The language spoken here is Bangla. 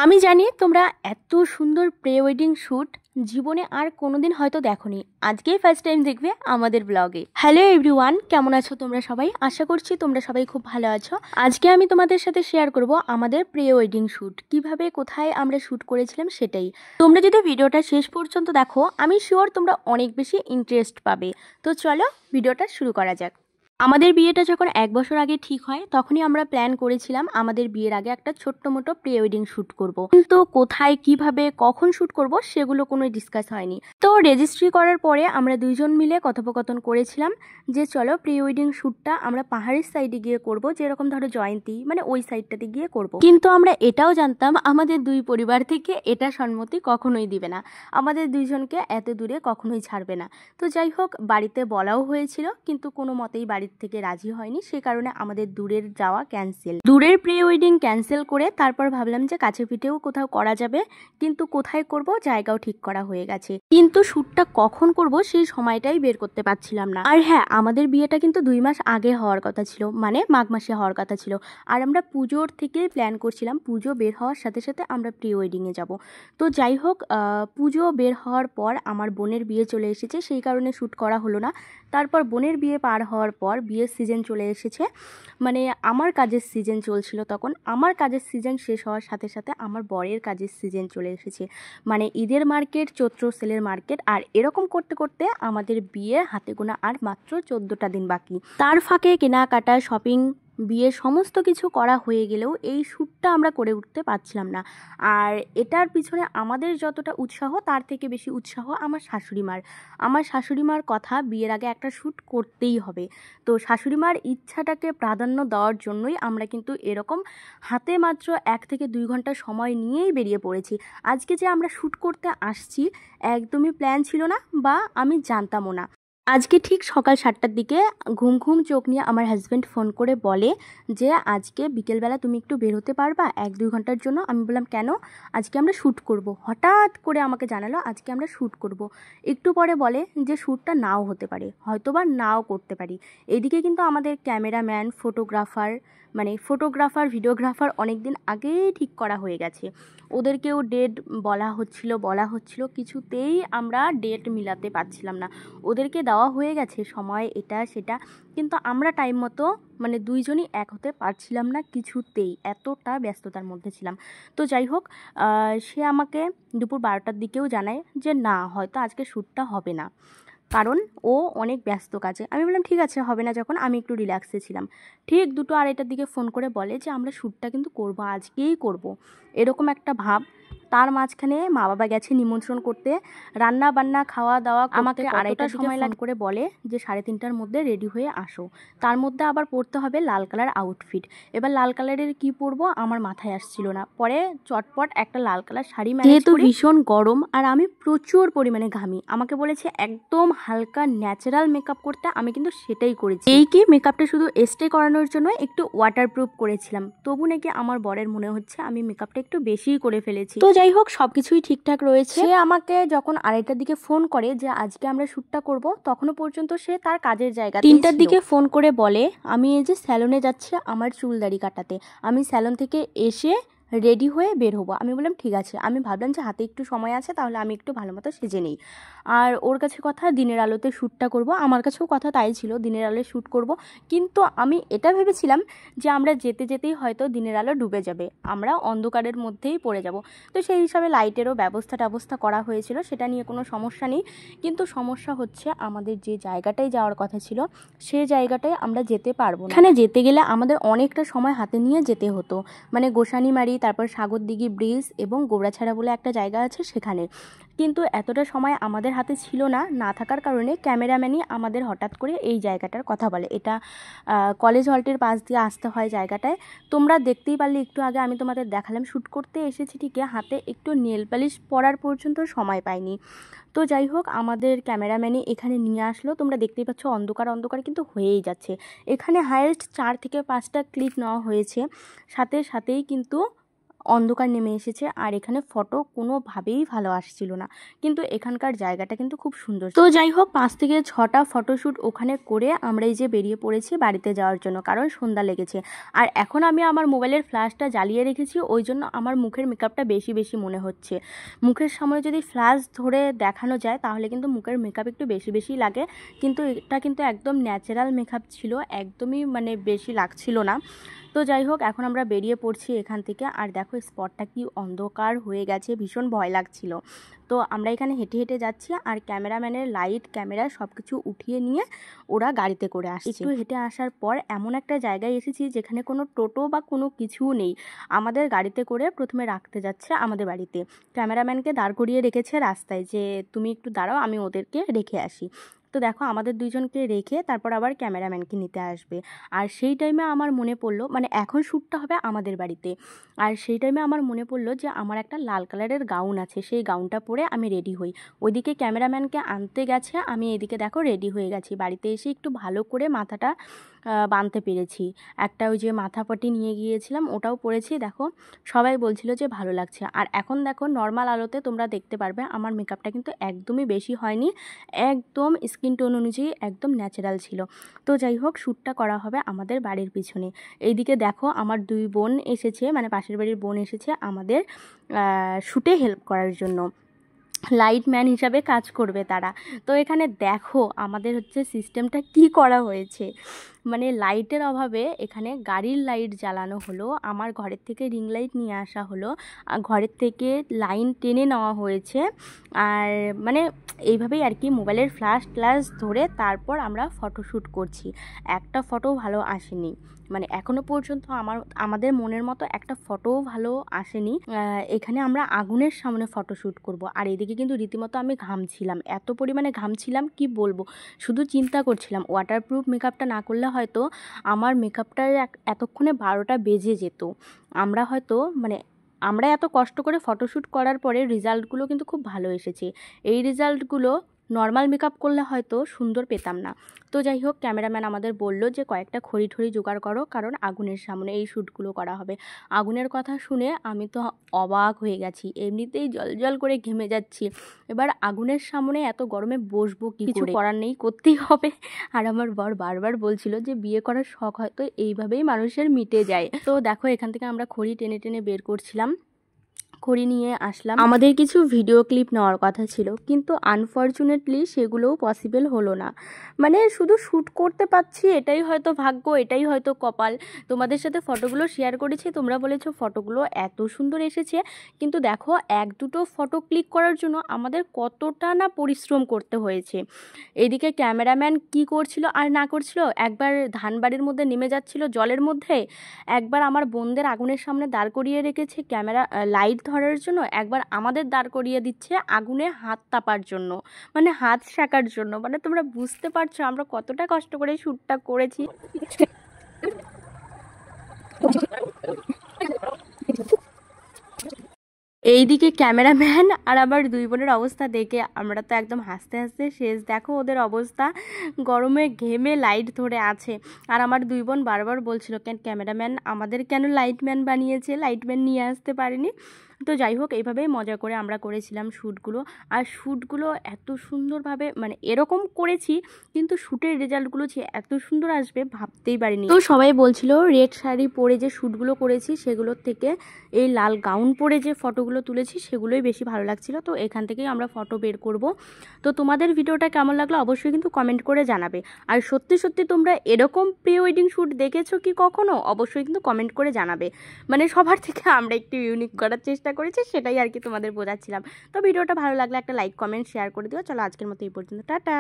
আমি জানি তোমরা এত সুন্দর প্রি ওয়েডিং শ্যুট জীবনে আর কোনোদিন হয়তো দেখোনি, আজকেই ফার্স্ট টাইম দেখবে আমাদের ব্লগে। হ্যালো এভরিওয়ান, কেমন আছো তোমরা সবাই? আশা করছি তোমরা সবাই খুব ভালো আছো। আজকে আমি তোমাদের সাথে শেয়ার করব আমাদের প্রি ওয়েডিং শ্যুট কিভাবে কোথায় আমরা শ্যুট করেছিলাম সেটাই। তোমরা যদি ভিডিওটা শেষ পর্যন্ত দেখো, আমি শিওর তোমরা অনেক বেশি ইন্টারেস্ট পাবে। তো চলো ভিডিওটা শুরু করা যাক। আমাদের বিয়েটা যখন 1 বছর আগে ঠিক হয়, তখনই আমরা প্ল্যান করেছিলাম আমাদের বিয়ের আগে একটা ছোট্ট মোটো প্রি ওয়েডিং শ্যুট করব। কিন্তু কোথায়, কিভাবে, কখন শ্যুট করব সেগুলো কোনো ডিসকাস হয়নি। তো রেজিস্ট্রি করার পরে আমরা দুইজন মিলে কথোপকথন করেছিলাম যে চলো প্রি ওয়েডিং শ্যুটটা আমরা পাহাড়ের সাইডে গিয়ে করব, যেরকম ধরো জয়ন্তী মানে ওই সাইডটাতে গিয়ে করব। কিন্তু আমরা এটাও জানতাম আমাদের দুই পরিবার থেকে এটা সম্মতি কখনোই দিবে না, আমাদের দুইজনকে এত দূরে কখনোই ছাড়বে না। তো যাই হোক, বাড়িতে বলাও হয়েছিল কিন্তু কোনো মতেই বাড়ির থেকে রাজি হয়নি, সে কারণে আমাদের দূরের যাওয়া ক্যান্সেল। দূরের প্রি ওয়েডিং ক্যান্সেল করে তারপর ভাবলাম যে কাছে পিঠেও কোথাও করা যাবে, কিন্তু কোথায় করব জায়গাও ঠিক করা হয়ে গেছে, কিন্তু শ্যুটটা কখন করব সেই সময়টাই বের করতে পারছিলাম না। আর হ্যাঁ, আমাদের বিয়েটা কিন্তু 2 মাস আগে হওয়ার কথা ছিল, মানে মাঘ মাসে হওয়ার কথা ছিল। আর আমরা পুজোর থেকে প্ল্যান করছিলাম পুজো বের হওয়ার সাথে সাথে আমরা প্রি ওয়েডিংয়ে যাব। তো যাই হোক, পুজো বের হওয়ার পর আমার বোনের বিয়ে চলে এসেছে, সেই কারণে শ্যুট করা হলো না। তারপর বোনের বিয়ে পার হওয়ার পর বিয়ের সিজন চলে এসেছে, মানে আমার কাজের সিজন চলছিল তখন। আমার কাজের সিজন শেষ হওয়ার সাথে সাথে আমার বরের কাজের সিজন চলে এসেছে, মানে ঈদের মার্কেট, চৈত্র সেলের মার্কেট, আর এরকম করতে করতে আমাদের বিয়ে হাতে গোনা আর মাত্র 14টা দিন বাকি। তার ফাঁকে কেনাকাটা, শপিং, বিয়ে সমস্ত কিছু করা হয়ে গেলেও এই শ্যুটটা আমরা করে উঠতে পারছিলাম না। আর এটার পিছনে আমাদের যতটা উৎসাহ, তার থেকে বেশি উৎসাহ আমার শাশুড়িমার। আমার শাশুড়িমার কথা, বিয়ের আগে একটা শ্যুট করতেই হবে। তো শাশুড়িমার ইচ্ছাটাকে প্রাধান্য দেওয়ার জন্যই আমরা কিন্তু এরকম হাতে মাত্র 1 থেকে 2 ঘন্টা সময় নিয়েই বেরিয়ে পড়েছি। আজকে যে আমরা শ্যুট করতে আসছি একদমই প্ল্যান ছিল না, বা আমি জানতামও না। আজকে ঠিক সকাল 7টার দিকে ঘুম ঘুম চোখ নিয়ে আমার হাজব্যান্ড ফোন করে বলে যে আজকে বিকেলবেলা তুমি একটু বের হতে পারবা 1-2 ঘন্টার জন্য? আমি বললাম কেন? আজকে আমরা শ্যুট করব। হঠাৎ করে আমাকে জানালো আজকে আমরা শ্যুট করব। একটু পরে বলে যে শ্যুটটা নাও হতে পারে, হয়তোবা নাও করতে পারি। এদিকে কিন্তু আমাদের ক্যামেরাম্যান, ফটোগ্রাফার, ভিডিওগ্রাফার অনেক দিন আগেই ঠিক করা হয়ে গেছে। ওদেরকেও ডেট বলা হচ্ছিল, কিছুতেই আমরা ডেট মিলাতে পারছিলাম না। ওদেরকে দেওয়া হয়ে গেছে সময়, এটা সেটা, কিন্তু আমরা টাইম মতো মানে দুইজনই এক হতে পারছিলাম না কিছুতেই, এতটা ব্যস্ততার মধ্যে ছিলাম। তো যাই হোক, সে আমাকে দুপুর 12টার দিকেও জানায় যে না, হয়তো আজকে শ্যুটটা হবে না, কারণ ও অনেক ব্যস্ত কাজে। আমি বললাম ঠিক আছে, হবে না যখন, আমি একটু রিল্যাক্সে ছিলাম। ঠিক 2:30টার দিকে ফোন করে বলে যে আমরা শ্যুটটা কিন্তু করব, আজকেই করব, এরকম একটা ভাব। তার মাঝখানে মা বাবা গেছে নিমন্ত্রণ করতে, রান্না বান্না খাওয়া দাওয়া আমাকে 2:30টার সময় লাগ করে বলে যে 3:30টার মধ্যে রেডি হয়ে আসো। তার মধ্যে আবার পরতে হবে লাল কালার আউটফিট। এবার লাল কালারের কি পরবো আমার মাথায় আসছিল না, পরে চটপট একটা লাল কালার শাড়ি ম্যানেজ করি। যেহেতু ভীষণ গরম আর আমি প্রচুর পরিমাণে ঘামি, আমাকে বলেছে একদম হালকা ন্যাচারাল মেকআপ করতে, আমি কিন্তু সেটাই করেছি। এই কি মেকআপটা শুধু স্টে করানোর জন্য একটু ওয়াটারপ্রুফ করেছিলাম, তবু নাকি আমার বরের মনে হচ্ছে আমি মেকআপটা একটু বেশিই করে ফেলেছি। তো যাই হোক, সবকিছুই ঠিকঠাক রয়েছে। সে আমাকে যখন 2:30টার দিকে ফোন করে যে আজকে আমরা শ্যুটটা করব, তখনও পর্যন্ত সে তার কাজের জায়গা 3টার দিকে ফোন করে বলে আমি এই যে স্যালনে যাচ্ছি আমার চুল দাড়ি কাটাতে, আমি স্যালন থেকে এসে রেডি হয়ে বের হবো। আমি বললাম ঠিক আছে। আমি ভাবলাম যে হাতে একটু সময় আছে, তাহলে আমি একটু ভালো মতো সেজে নিই। আর ওর কাছে কথা দিনের আলোতে শ্যুটটা করব, আমার কাছেও কথা তাই ছিল, দিনের আলোয় শ্যুট করব। কিন্তু আমি এটা ভেবেছিলাম যে আমরা যেতে যেতেই হয়তো দিনের আলো ডুবে যাবে, আমরা অন্ধকারের মধ্যেই পড়ে যাব। তো সেই হিসাবে লাইটেরও ব্যবস্থা করা হয়েছিল, সেটা নিয়ে কোনো সমস্যা নেই। কিন্তু সমস্যা হচ্ছে আমাদের যে জায়গাটায় যাওয়ার কথা ছিল সেই জায়গাটায় আমরা যেতে পারবো না। এখানে যেতে গেলে আমাদের অনেকটা সময় হাতে নিয়ে যেতে হতো, মানে গোসানিমারি, তারপর সাগরদিঘি ব্রিজ এবং গোবরাছড়া বলে একটা জায়গা আছে সেখানে। কিন্তু এতটা সময় আমাদের হাতে ছিল না, না থাকার কারণে ক্যামেরাম্যানই আমাদের হঠাৎ করে এই জায়গাটার কথা বলে। এটা কলেজ হলটির পাশ দিয়ে আসতে হয় জায়গাটায়। তোমরা দেখতেই পারলে একটু আগে আমি তোমাদের দেখালাম, শ্যুট করতে এসেছি ঠিকই, হাতে একটু নেল পালিশ পরার পর্যন্ত সময় পাইনি। তো যাই হোক, আমাদের ক্যামেরাম্যানই এখানে নিয়ে আসলো। তোমরা দেখতেই পাচ্ছ অন্ধকার কিন্তু হয়েই যাচ্ছে। এখানে হাইয়েস্ট 4 থেকে 5টা ক্লিক নেওয়া হয়েছে, সাথেই কিন্তু অন্ধকার নেমে এসেছে আর এখানে ফটো কোনোভাবেই ভালো আসছিল না, কিন্তু এখানকার জায়গাটা কিন্তু খুব সুন্দর। তো যাই হোক 5 থেকে 6টা ফটোশ্যুট ওখানে করে আমরা এই যে বেরিয়ে পড়েছি বাড়িতে যাওয়ার জন্য, কারণ সন্ধ্যা লেগেছে। আর এখন আমি আমার মোবাইলের ফ্ল্যাশটা জ্বালিয়ে রেখেছি, ওই জন্য আমার মুখের মেকআপটা বেশি বেশি মনে হচ্ছে। মুখের সামনে যদি ফ্ল্যাশ ধরে দেখানো যায় তাহলে কিন্তু মুখের মেকআপ একটু বেশি বেশি লাগে, কিন্তু এটা কিন্তু একদম ন্যাচারাল মেকআপ ছিল, একদমই মানে বেশি লাগছিল না। তো যাই হোক এখন আমরা বেরিয়ে পড়ছি এখান থেকে। আর দেখো স্পটটা কি অন্ধকার হয়ে গেছে, ভীষণ ভয় লাগছিল। তো আমরা এখানে হেঁটে হেঁটে যাচ্ছি আর ক্যামেরাম্যানের লাইট ক্যামেরা সব কিছু উঠিয়ে নিয়ে ওরা গাড়িতে করে আসছে। একটু হেঁটে আসার পর এমন একটা জায়গায় এসেছি যেখানে কোনো টোটো বা কোনো কিছুও নেই, আমাদের গাড়িতে করে প্রথমে রাখতে যাচ্ছে আমাদের বাড়িতে। ক্যামেরাম্যানকে দাঁড় করিয়ে রেখেছে রাস্তায় যে তুমি একটু দাঁড়াও, আমি ওদেরকে রেখে আসি। তো দেখো আমাদের দুইজনকে রেখে তারপর আবার ক্যামেরাম্যানকে নিতে আসবে। আর সেই টাইমে আমার মনে পড়লো, মানে এখন শ্যুটটা হবে আমাদের বাড়িতে, আর সেই টাইমে আমার মনে পড়লো যে আমার একটা লাল কালারের গাউন আছে, সেই গাউনটা পরে আমি রেডি হই। ওইদিকে ক্যামেরাম্যানকে আনতে গেছে, আমি এদিকে দেখো রেডি হয়ে গেছি। বাড়িতে এসে একটু ভালো করে মাথাটা বাঁধতে পেরেছি, একটা ওই যে মাথাপট্টি নিয়ে গিয়েছিলাম ওটাও পরেছি। দেখো সবাই বলছিল যে ভালো লাগছে। আর এখন দেখো নর্মাল আলোতে তোমরা দেখতে পারবে আমার মেকআপটা কিন্তু একদমই বেশি হয়নি, একদম স্কিন টোন অনুযায়ী একদম ন্যাচারাল ছিল। তো যাই হোক শ্যুটটা করা হবে আমাদের বাড়ির পিছনে। এইদিকে দেখো আমার 2 বোন এসেছে, মানে পাশের বাড়ির বোন এসেছে আমাদের শ্যুটে হেল্প করার জন্য, লাইটম্যান হিসাবে কাজ করবে তারা। তো এখানে দেখো আমাদের হচ্ছে সিস্টেমটা কি করা হয়েছে, মানে লাইটের অভাবে এখানে গাড়ির লাইট জ্বালানো হলো, আমার ঘরের থেকে রিং লাইট নিয়ে আসা হলো, ঘরের থেকে লাইন টেনে নেওয়া হয়েছে। আর মানে এইভাবেই আর কি মোবাইলের ফ্ল্যাশ ধরে তারপর আমরা ফটোশ্যুট করছি। একটা ফটো ভালো আসেনি, মানে এখনো পর্যন্ত আমাদের মনের মতো একটা ফটোও ভালো আসেনি। এখানে আমরা আগুনের সামনে ফটোশ্যুট করব। আর এদিকে কিন্তু রীতিমতো আমি ঘামছিলাম, এত পরিমাণে ঘামছিলাম কি বলবো, শুধু চিন্তা করছিলাম ওয়াটারপ্রুফ মেকআপটা না করলে হয়তো আমার মেকআপটার এতক্ষণে 12টা বেজে যেত। আমরা এত কষ্ট করে ফটোশ্যুট করার পরে রেজাল্টগুলো কিন্তু খুব ভালো এসেছে, এই রেজাল্টগুলো নর্মাল মেকআপ করলে হয়তো সুন্দর পেতাম না। তো যাই হোক ক্যামেরাম্যান আমাদের বলল যে কয়েকটা খড়ি জোগাড় করো, কারণ আগুনের সামনে এই শ্যুটগুলো করা হবে। আগুনের কথা শুনে আমি তো অবাক হয়ে গেছি, এমনিতেই জল করে ঘেমে যাচ্ছি, এবার আগুনের সামনে এত গরমে বসবো কি করে, কিছু করার নেই, করতেই হবে। আর আমার বর বারবার বলছিল যে বিয়ে করার শখ হয়তো এইভাবেই মানুষের মিটে যায়। তো দেখো এখান থেকে আমরা খড়ি টেনে টেনে বের করছিলাম, খড়ি নিয়ে আসলাম। আমাদের কিছু ভিডিও ক্লিপ নেওয়ার কথা ছিল, কিন্তু আনফর্চুনেটলি সেগুলোও পসিবল হলো না। মানে শুধু শ্যুট করতে পারছি, এটাই হয়তো ভাগ্য, এটাই হয়তো কপাল। তোমাদের সাথে ফটোগুলো শেয়ার করেছি, তোমরা বলেছো ফটোগুলো এত সুন্দর এসেছে, কিন্তু দেখো 1-2টো ফটো ক্লিক করার জন্য আমাদের কতটা না পরিশ্রম করতে হয়েছে। এদিকে ক্যামেরাম্যান কি করছিল আর না করছিল, একবার ধানবাড়ির মধ্যে নেমে যাচ্ছিল জলের মধ্যে, একবার আমার বোনদের আগুনের সামনে দাঁড় করিয়ে রেখেছে ক্যামেরা লাইট ধরার জন্য, একবার আমাদের দাঁড় করিয়ে দিচ্ছে আগুনে হাত তাপার জন্য, মানে হাত সেকার জন্য। মানে তোমরা বুঝতে পারছো আমরা কতটা কষ্ট করে শ্যুটটা করেছি। এইদিকে ক্যামেরাম্যান আর আমার 2 বোনের অবস্থা দেখে আমরা তো একদম হাসতে হাসতে শেষ। দেখো ওদের অবস্থা, গরমে ঘেমে লাইট ধরে আছে। আর আমার 2 বোন বারবার বলছিল কেন ক্যামেরাম্যান আমাদের কেন লাইটম্যান বানিয়েছে, লাইটম্যান নিয়ে আসতে পারেনি। তো যাই হোক এইভাবেই মজা করে আমরা করেছিলাম শ্যুটগুলো। আর শ্যুটগুলো এত সুন্দরভাবে মানে এরকম করেছি, কিন্তু শ্যুটের রেজাল্টগুলো যে এত সুন্দর আসবে ভাবতেই পারিনি। তো সবাই বলছিল রেড শাড়ি পরে যে শ্যুটগুলো করেছি সেগুলোর থেকে এই লাল গাউন পরে যে ফটোগুলো তুলেছি সেগুলোই বেশি ভালো লাগছিল। তো এখান থেকেই আমরা ফটো বের করব। তো তোমাদের ভিডিওটা কেমন লাগলো অবশ্যই কিন্তু কমেন্ট করে জানাবে। আর সত্যি সত্যি তোমরা এরকম প্রি ওয়েডিং শ্যুট দেখেছো কি কখনো, অবশ্যই কিন্তু কমেন্ট করে জানাবে। মানে সবার থেকে আমরা একটু ইউনিক করার চেষ্টা করেছি, সেটাই আর কি তোমাদের বোঝাচ্ছিলাম। তো ভিডিওটা ভালো লাগলে একটা লাইক কমেন্ট শেয়ার করে দিও। চলো আজকের মতো এই পর্যন্ত, টাটা।